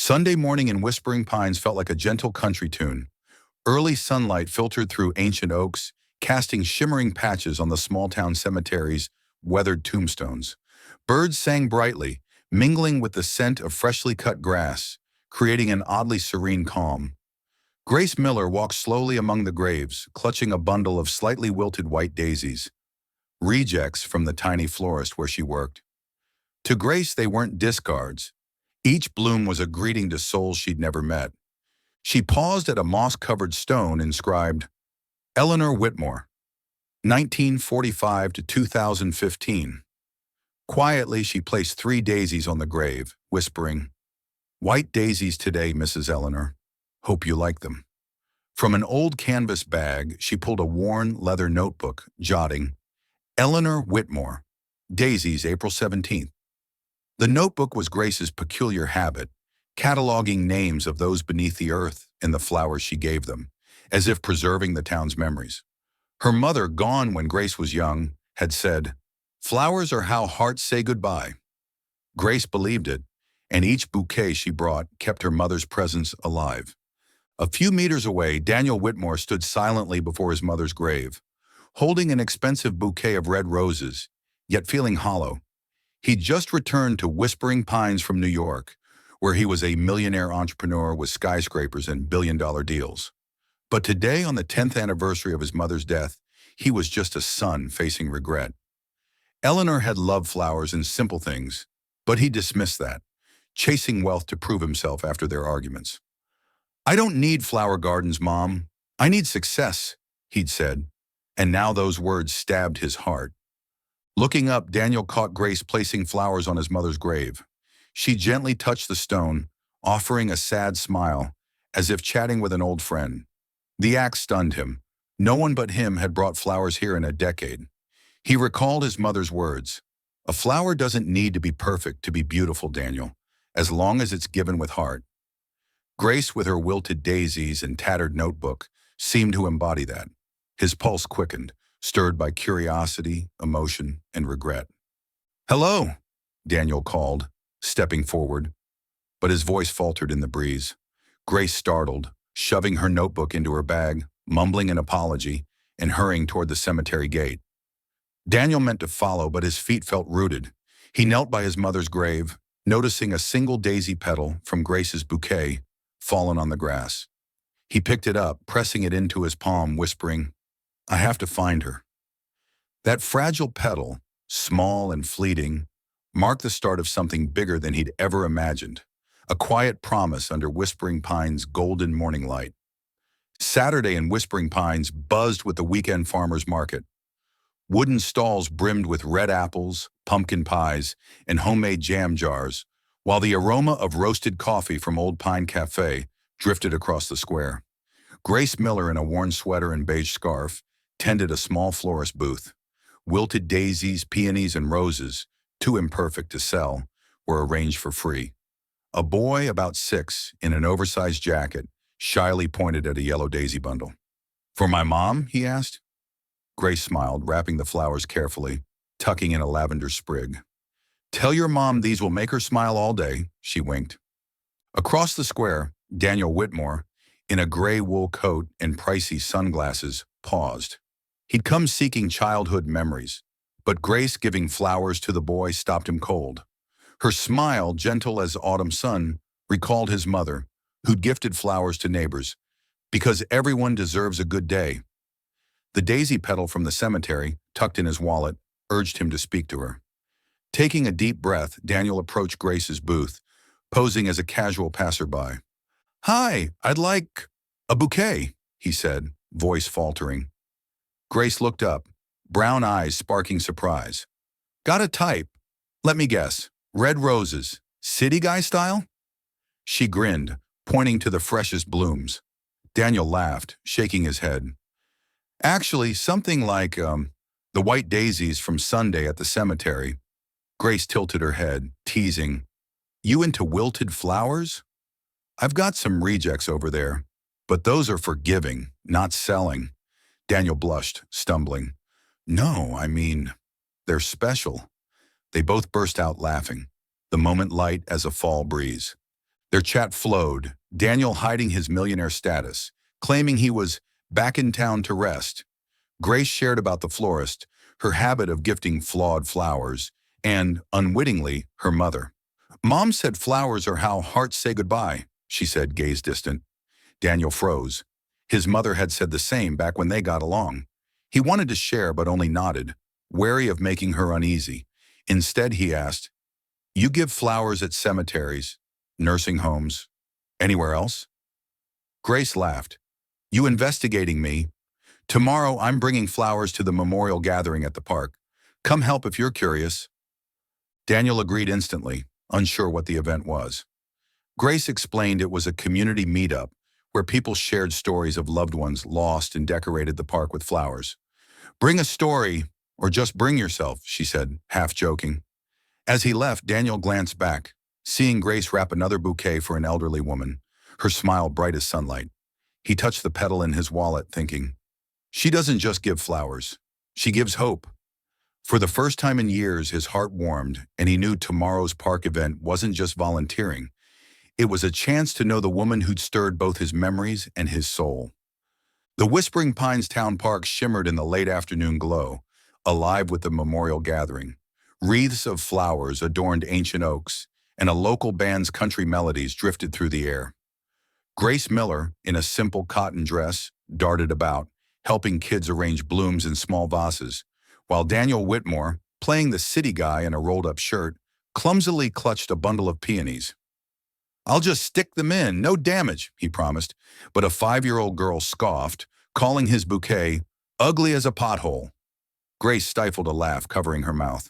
Sunday morning in Whispering Pines felt like a gentle country tune. Early sunlight filtered through ancient oaks, casting shimmering patches on the small-town cemetery's weathered tombstones. Birds sang brightly, mingling with the scent of freshly cut grass, creating an oddly serene calm. Grace Miller walked slowly among the graves, clutching a bundle of slightly wilted white daisies, rejects from the tiny florist where she worked. To Grace, they weren't discards. Each bloom was a greeting to souls she'd never met. She paused at a moss-covered stone inscribed, Eleanor Whitmore, 1945 to 2015. Quietly, she placed 3 daisies on the grave, whispering, "White daisies today, Mrs. Eleanor. Hope you like them." From an old canvas bag, she pulled a worn leather notebook, jotting, Eleanor Whitmore, daisies, April 17th. The notebook was Grace's peculiar habit, cataloging names of those beneath the earth and the flowers she gave them, as if preserving the town's memories. Her mother, gone when Grace was young, had said, "Flowers are how hearts say goodbye." Grace believed it, and each bouquet she brought kept her mother's presence alive. A few meters away, Daniel Whitmore stood silently before his mother's grave, holding an expensive bouquet of red roses, yet feeling hollow. He'd just returned to Whispering Pines from New York, where he was a millionaire entrepreneur with skyscrapers and billion-dollar deals. But today, on the 10th anniversary of his mother's death, he was just a son facing regret. Eleanor had loved flowers and simple things, but he dismissed that, chasing wealth to prove himself after their arguments. "I don't need flower gardens, Mom. I need success," he'd said, and now those words stabbed his heart. Looking up, Daniel caught Grace placing flowers on his mother's grave. She gently touched the stone, offering a sad smile, as if chatting with an old friend. The act stunned him. No one but him had brought flowers here in a decade. He recalled his mother's words. "A flower doesn't need to be perfect to be beautiful, Daniel, as long as it's given with heart." Grace, with her wilted daisies and tattered notebook, seemed to embody that. His pulse quickened, stirred by curiosity, emotion, and regret. "Hello," Daniel called, stepping forward, but his voice faltered in the breeze. Grace startled, shoving her notebook into her bag, mumbling an apology, and hurrying toward the cemetery gate. Daniel meant to follow, but his feet felt rooted. He knelt by his mother's grave, noticing a single daisy petal from Grace's bouquet fallen on the grass. He picked it up, pressing it into his palm, whispering, "I have to find her." That fragile petal, small and fleeting, marked the start of something bigger than he'd ever imagined, a quiet promise under Whispering Pines' golden morning light. Saturday in Whispering Pines buzzed with the weekend farmers market. Wooden stalls brimmed with red apples, pumpkin pies, and homemade jam jars, while the aroma of roasted coffee from Old Pine Cafe drifted across the square. Grace Miller, in a worn sweater and beige scarf, tended a small florist booth. Wilted daisies, peonies, and roses, too imperfect to sell, were arranged for free. A boy about 6, in an oversized jacket, shyly pointed at a yellow daisy bundle. "For my mom?" he asked. Grace smiled, wrapping the flowers carefully, tucking in a lavender sprig. "Tell your mom these will make her smile all day," she winked. Across the square, Daniel Whitmore, in a gray wool coat and pricey sunglasses, paused. He'd come seeking childhood memories, but Grace giving flowers to the boy stopped him cold. Her smile, gentle as autumn sun, recalled his mother, who'd gifted flowers to neighbors, because everyone deserves a good day. The daisy petal from the cemetery, tucked in his wallet, urged him to speak to her. Taking a deep breath, Daniel approached Grace's booth, posing as a casual passerby. "Hi, I'd like a bouquet," he said, voice faltering. Grace looked up, brown eyes sparking surprise. "Got a type. Let me guess. Red roses. City guy style?" She grinned, pointing to the freshest blooms. Daniel laughed, shaking his head. "Actually, something like, the white daisies from Sunday at the cemetery." Grace tilted her head, teasing, "You into wilted flowers? I've got some rejects over there, but those are for giving, not selling." Daniel blushed, stumbling. "No, I mean, they're special." They both burst out laughing, the moment light as a fall breeze. Their chat flowed, Daniel hiding his millionaire status, claiming he was back in town to rest. Grace shared about the florist, her habit of gifting flawed flowers, and, unwittingly, her mother. Mom said flowers are how hearts say goodbye, she said, gaze distant. Daniel froze. His mother had said the same back when they got along. He wanted to share but only nodded, wary of making her uneasy. Instead, he asked, "You give flowers at cemeteries, nursing homes, anywhere else?" Grace laughed. "You investigating me? Tomorrow I'm bringing flowers to the memorial gathering at the park. Come help if you're curious." Daniel agreed instantly, unsure what the event was. Grace explained it was a community meetup where people shared stories of loved ones lost and decorated the park with flowers. "Bring a story, or just bring yourself," she said, half joking. As he left, Daniel glanced back, seeing Grace wrap another bouquet for an elderly woman, her smile bright as sunlight. He touched the petal in his wallet, thinking, she doesn't just give flowers, she gives hope. For the first time in years, his heart warmed, and he knew tomorrow's park event wasn't just volunteering. It was a chance to know the woman who'd stirred both his memories and his soul. The Whispering Pines Town Park shimmered in the late afternoon glow, alive with the memorial gathering. Wreaths of flowers adorned ancient oaks, and a local band's country melodies drifted through the air. Grace Miller, in a simple cotton dress, darted about, helping kids arrange blooms in small vases, while Daniel Whitmore, playing the city guy in a rolled-up shirt, clumsily clutched a bundle of peonies. "I'll just stick them in, no damage," he promised, but a 5-year-old girl scoffed, calling his bouquet ugly as a pothole. Grace stifled a laugh, covering her mouth.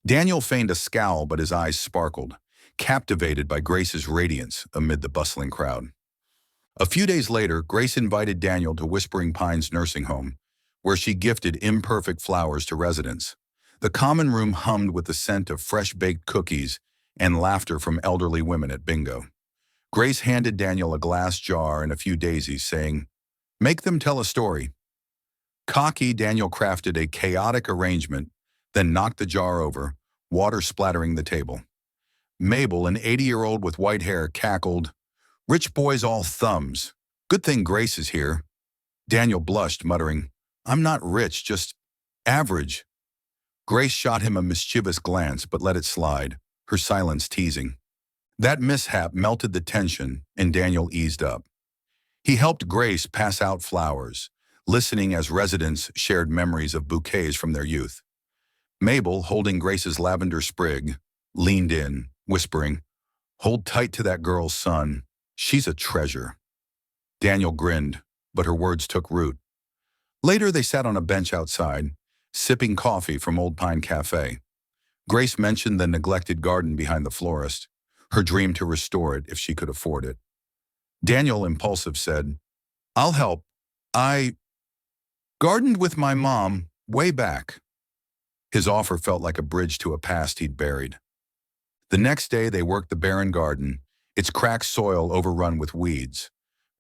Daniel feigned a scowl, but his eyes sparkled, captivated by Grace's radiance amid the bustling crowd. A few days later, Grace invited Daniel to Whispering Pines nursing home, where she gifted imperfect flowers to residents. The common room hummed with the scent of fresh-baked cookies and laughter from elderly women at bingo. Grace handed Daniel a glass jar and a few daisies, saying, "Make them tell a story." Cocky, Daniel crafted a chaotic arrangement, then knocked the jar over, water splattering the table. Mabel, an 80-year-old with white hair, cackled, "Rich boys all thumbs. Good thing Grace is here." Daniel blushed, muttering, "I'm not rich, just average." Grace shot him a mischievous glance, but let it slide, her silence teasing. That mishap melted the tension, and Daniel eased up. He helped Grace pass out flowers, listening as residents shared memories of bouquets from their youth. Mabel, holding Grace's lavender sprig, leaned in, whispering, "Hold tight to that girl's son. She's a treasure." Daniel grinned, but her words took root. Later, they sat on a bench outside, sipping coffee from Old Pine Cafe. Grace mentioned the neglected garden behind the florist, her dream to restore it if she could afford it. Daniel, impulsive, said, "I'll help. I gardened with my mom way back." His offer felt like a bridge to a past he'd buried. The next day, they worked the barren garden, its cracked soil overrun with weeds.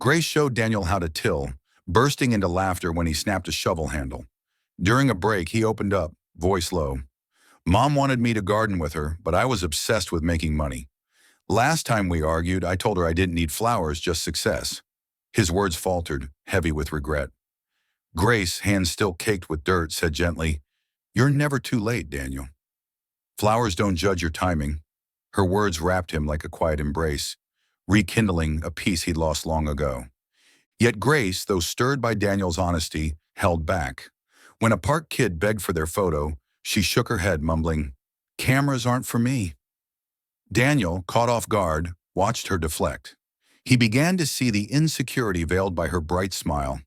Grace showed Daniel how to till, bursting into laughter when he snapped a shovel handle. During a break, he opened up, voice low. "Mom wanted me to garden with her, but I was obsessed with making money. Last time we argued, I told her I didn't need flowers, just success." His words faltered, heavy with regret. Grace, hands still caked with dirt, said gently, "You're never too late, Daniel. Flowers don't judge your timing." Her words wrapped him like a quiet embrace, rekindling a peace he'd lost long ago. Yet Grace, though stirred by Daniel's honesty, held back. When a park kid begged for their photo, she shook her head, mumbling, "Cameras aren't for me." Daniel, caught off guard, watched her deflect. He began to see the insecurity veiled by her bright smile,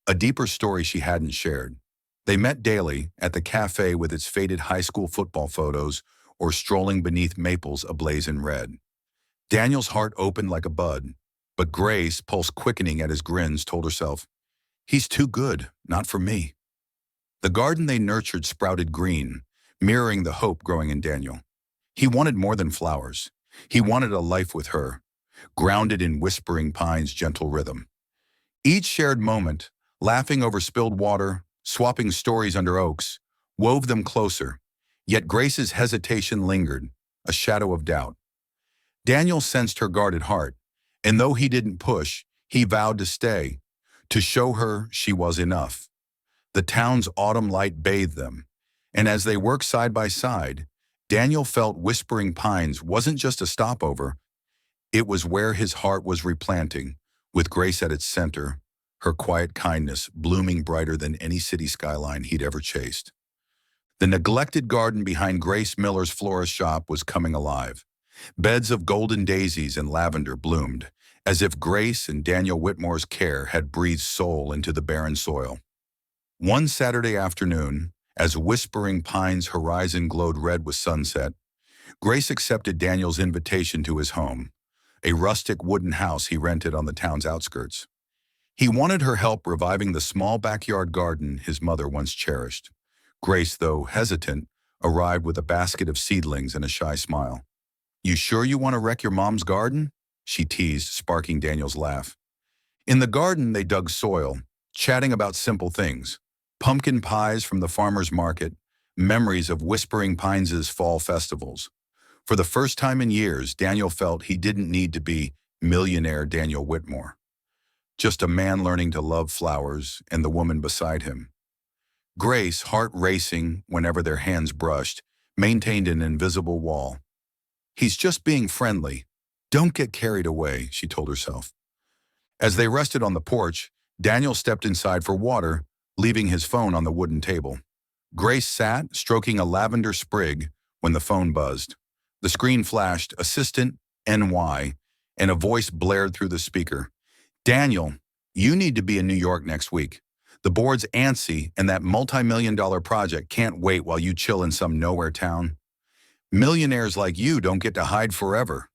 a deeper story she hadn't shared. They met daily at the cafe with its faded high school football photos or strolling beneath maples ablaze in red. Daniel's heart opened like a bud, but Grace, pulse quickening at his grins, told herself, "He's too good, not for me." The garden they nurtured sprouted green, mirroring the hope growing in Daniel. He wanted more than flowers. He wanted a life with her, grounded in Whispering Pines' gentle rhythm. Each shared moment, laughing over spilled water, swapping stories under oaks, wove them closer, yet Grace's hesitation lingered, a shadow of doubt. Daniel sensed her guarded heart, and though he didn't push, he vowed to stay, to show her she was enough. The town's autumn light bathed them, and as they worked side by side, Daniel felt Whispering Pines wasn't just a stopover, it was where his heart was replanting, with Grace at its center, her quiet kindness blooming brighter than any city skyline he'd ever chased. The neglected garden behind Grace Miller's florist shop was coming alive. Beds of golden daisies and lavender bloomed, as if Grace and Daniel Whitmore's care had breathed soul into the barren soil. One Saturday afternoon, as Whispering Pines' horizon glowed red with sunset, Grace accepted Daniel's invitation to his home, a rustic wooden house he rented on the town's outskirts. He wanted her help reviving the small backyard garden his mother once cherished. Grace, though hesitant, arrived with a basket of seedlings and a shy smile. "You sure you want to wreck your mom's garden?" she teased, sparking Daniel's laugh. In the garden, they dug soil, chatting about simple things: pumpkin pies from the farmer's market, memories of Whispering Pines' fall festivals. For the first time in years, Daniel felt he didn't need to be millionaire Daniel Whitmore. Just a man learning to love flowers and the woman beside him. Grace, heart racing whenever their hands brushed, maintained an invisible wall. "He's just being friendly. Don't get carried away," she told herself. As they rested on the porch, Daniel stepped inside for water, leaving his phone on the wooden table. Grace sat, stroking a lavender sprig, when the phone buzzed. The screen flashed, "Assistant, NY," and a voice blared through the speaker. "Daniel, you need to be in New York next week. The board's antsy, and that multi-million-dollar project can't wait while you chill in some nowhere town. Millionaires like you don't get to hide forever."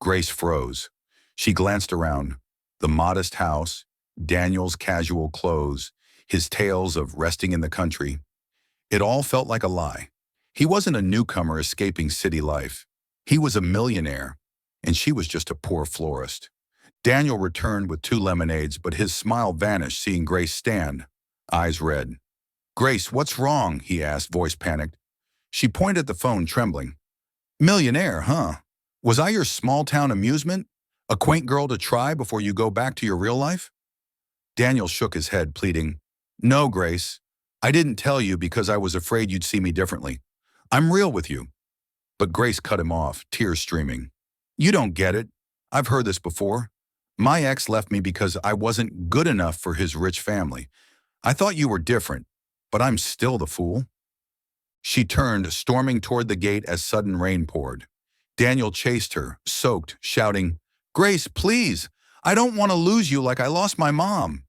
Grace froze. She glanced around. The modest house, Daniel's casual clothes, his tales of resting in the country. It all felt like a lie. He wasn't a newcomer escaping city life. He was a millionaire, and she was just a poor florist. Daniel returned with 2 lemonades, but his smile vanished seeing Grace stand, eyes red. "Grace, what's wrong?" he asked, voice panicked. She pointed at the phone, trembling. "Millionaire, huh? Was I your small-town amusement? A quaint girl to try before you go back to your real life?" Daniel shook his head, pleading, "No, Grace. I didn't tell you because I was afraid you'd see me differently. I'm real with you." But Grace cut him off, tears streaming. "You don't get it. I've heard this before. My ex left me because I wasn't good enough for his rich family. I thought you were different, but I'm still the fool." She turned, storming toward the gate as sudden rain poured. Daniel chased her, soaked, shouting, "Grace, please! I don't want to lose you like I lost my mom."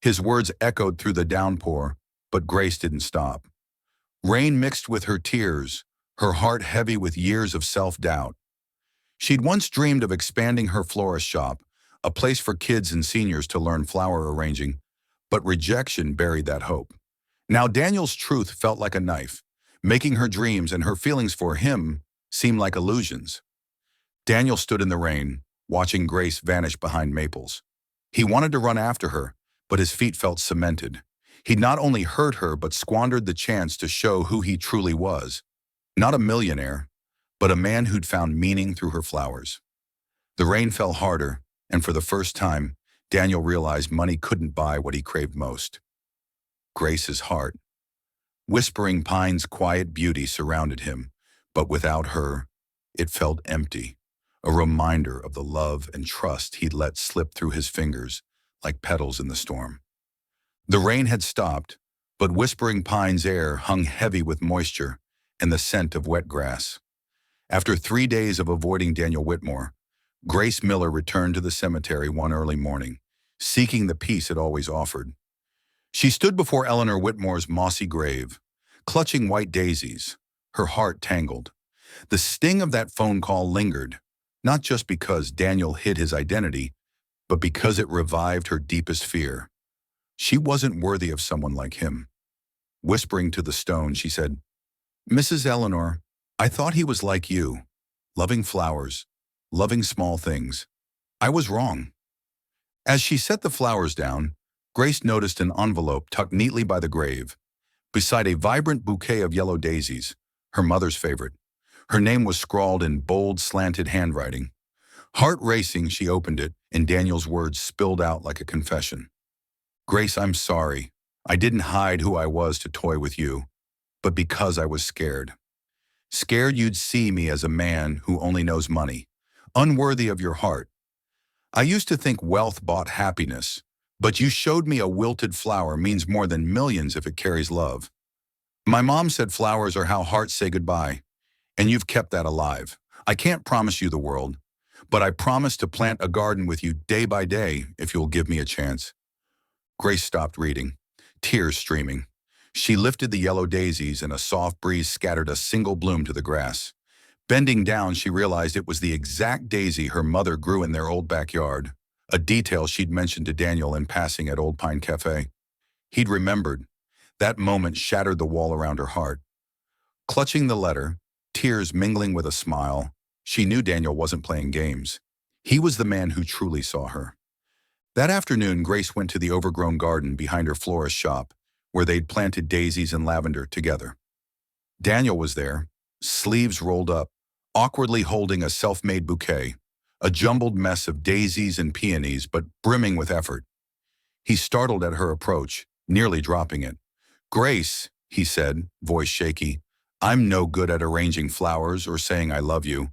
His words echoed through the downpour, but Grace didn't stop. Rain mixed with her tears, her heart heavy with years of self-doubt. She'd once dreamed of expanding her florist shop, a place for kids and seniors to learn flower arranging, but rejection buried that hope. Now Daniel's truth felt like a knife, making her dreams and her feelings for him seem like illusions. Daniel stood in the rain, watching Grace vanish behind maples. He wanted to run after her, but his feet felt cemented. He'd not only hurt her, but squandered the chance to show who he truly was. Not a millionaire, but a man who'd found meaning through her flowers. The rain fell harder, and for the first time, Daniel realized money couldn't buy what he craved most: Grace's heart. Whispering Pines' quiet beauty surrounded him, but without her, it felt empty, a reminder of the love and trust he'd let slip through his fingers like petals in the storm. The rain had stopped, but Whispering Pines' air hung heavy with moisture and the scent of wet grass. After 3 days of avoiding Daniel Whitmore, Grace Miller returned to the cemetery one early morning, seeking the peace it always offered. She stood before Eleanor Whitmore's mossy grave, clutching white daisies, her heart tangled. The sting of that phone call lingered, not just because Daniel hid his identity, but because it revived her deepest fear. She wasn't worthy of someone like him. Whispering to the stone, she said, "Mrs. Eleanor, I thought he was like you, loving flowers, loving small things. I was wrong." As she set the flowers down, Grace noticed an envelope tucked neatly by the grave, beside a vibrant bouquet of yellow daisies, her mother's favorite. Her name was scrawled in bold, slanted handwriting. Heart racing, she opened it, and Daniel's words spilled out like a confession. Grace, I'm sorry. I didn't hide who I was to toy with you, but because I was scared. Scared you'd see me as a man who only knows money, unworthy of your heart. I used to think wealth bought happiness, but you showed me a wilted flower means more than millions if it carries love. My mom said flowers are how hearts say goodbye, and you've kept that alive. I can't promise you the world, but I promise to plant a garden with you day by day if you'll give me a chance. Grace stopped reading, tears streaming. She lifted the yellow daisies and a soft breeze scattered a single bloom to the grass. Bending down, she realized it was the exact daisy her mother grew in their old backyard, a detail she'd mentioned to Daniel in passing at Old Pine Cafe. He'd remembered. That moment shattered the wall around her heart. Clutching the letter, tears mingling with a smile, she knew Daniel wasn't playing games. He was the man who truly saw her. That afternoon, Grace went to the overgrown garden behind her florist shop, where they'd planted daisies and lavender together. Daniel was there, sleeves rolled up, awkwardly holding a self-made bouquet, a jumbled mess of daisies and peonies, but brimming with effort. He startled at her approach, nearly dropping it. Grace, he said, voice shaky, I'm no good at arranging flowers or saying I love you,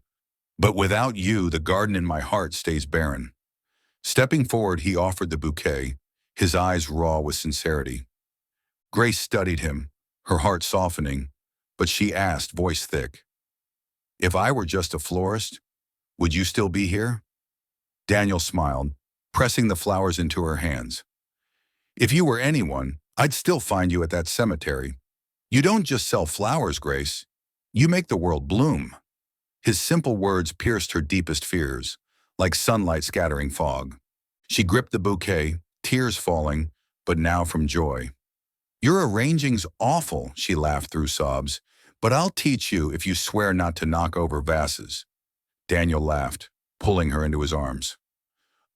but without you, the garden in my heart stays barren. Stepping forward, he offered the bouquet, his eyes raw with sincerity. Grace studied him, her heart softening, but she asked, voice thick, if I were just a florist, would you still be here? Daniel smiled, pressing the flowers into her hands. If you were anyone, I'd still find you at that cemetery. You don't just sell flowers, Grace. You make the world bloom. His simple words pierced her deepest fears, like sunlight scattering fog. She gripped the bouquet, tears falling, but now from joy. Your arranging's awful, she laughed through sobs, but I'll teach you if you swear not to knock over vases. Daniel laughed, pulling her into his arms.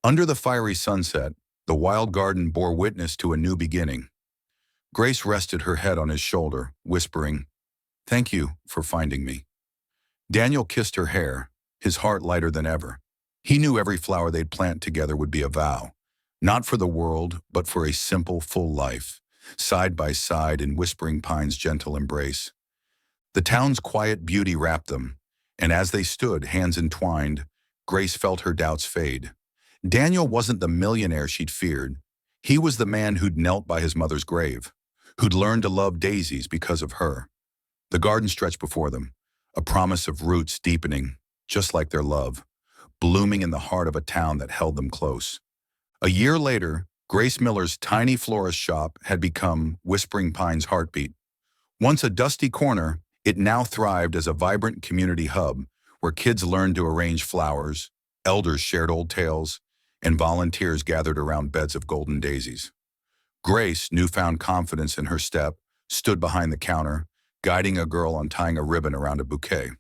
Under the fiery sunset, the wild garden bore witness to a new beginning. Grace rested her head on his shoulder, whispering, Thank you for finding me. Daniel kissed her hair, his heart lighter than ever. He knew every flower they'd plant together would be a vow, not for the world, but for a simple, full life, side by side in Whispering Pine's gentle embrace. The town's quiet beauty wrapped them, and as they stood, hands entwined, Grace felt her doubts fade. Daniel wasn't the millionaire she'd feared. He was the man who'd knelt by his mother's grave, who'd learned to love daisies because of her. The garden stretched before them, a promise of roots deepening, just like their love, blooming in the heart of a town that held them close. A year later, Grace Miller's tiny florist shop had become Whispering Pine's heartbeat. Once a dusty corner, it now thrived as a vibrant community hub where kids learned to arrange flowers, elders shared old tales, and volunteers gathered around beds of golden daisies. Grace, newfound confidence in her step, stood behind the counter, guiding a girl untying a ribbon around a bouquet.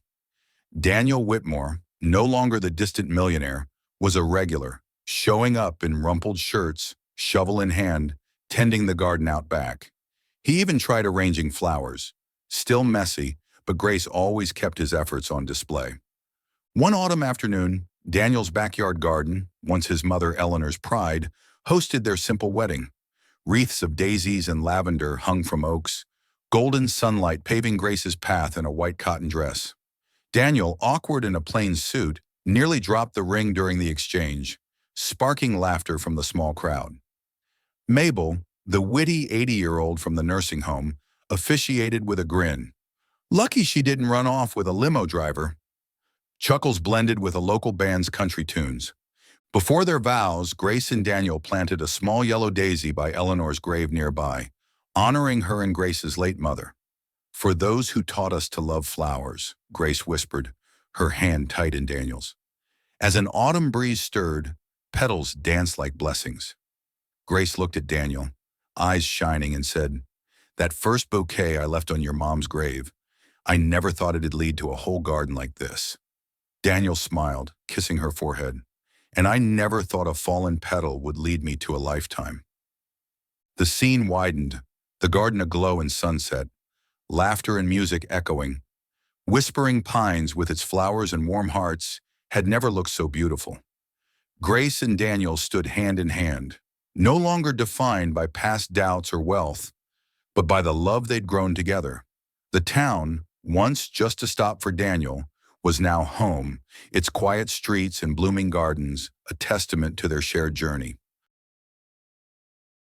Daniel Whitmore, no longer the distant millionaire, was a regular, showing up in rumpled shirts, shovel in hand, tending the garden out back. He even tried arranging flowers, still messy, but Grace always kept his efforts on display. One autumn afternoon, Daniel's backyard garden, once his mother Eleanor's pride, hosted their simple wedding. Wreaths of daisies and lavender hung from oaks, golden sunlight paving Grace's path in a white cotton dress. Daniel, awkward in a plain suit, nearly dropped the ring during the exchange, sparking laughter from the small crowd. Mabel, the witty 80-year-old from the nursing home, officiated with a grin. Lucky she didn't run off with a limo driver. Chuckles blended with a local band's country tunes. Before their vows, Grace and Daniel planted a small yellow daisy by Eleanor's grave nearby, honoring her and Grace's late mother. For those who taught us to love flowers, Grace whispered, her hand tight in Daniel's. As an autumn breeze stirred, petals danced like blessings. Grace looked at Daniel, eyes shining, and said, That first bouquet I left on your mom's grave, I never thought it'd lead to a whole garden like this. Daniel smiled, kissing her forehead, and I never thought a fallen petal would lead me to a lifetime. The scene widened, the garden aglow in sunset, laughter and music echoing. Whispering Pines, with its flowers and warm hearts, had never looked so beautiful. Grace and Daniel stood hand in hand, no longer defined by past doubts or wealth, but by the love they'd grown together. The town, once just a stop for Daniel, was now home, its quiet streets and blooming gardens a testament to their shared journey.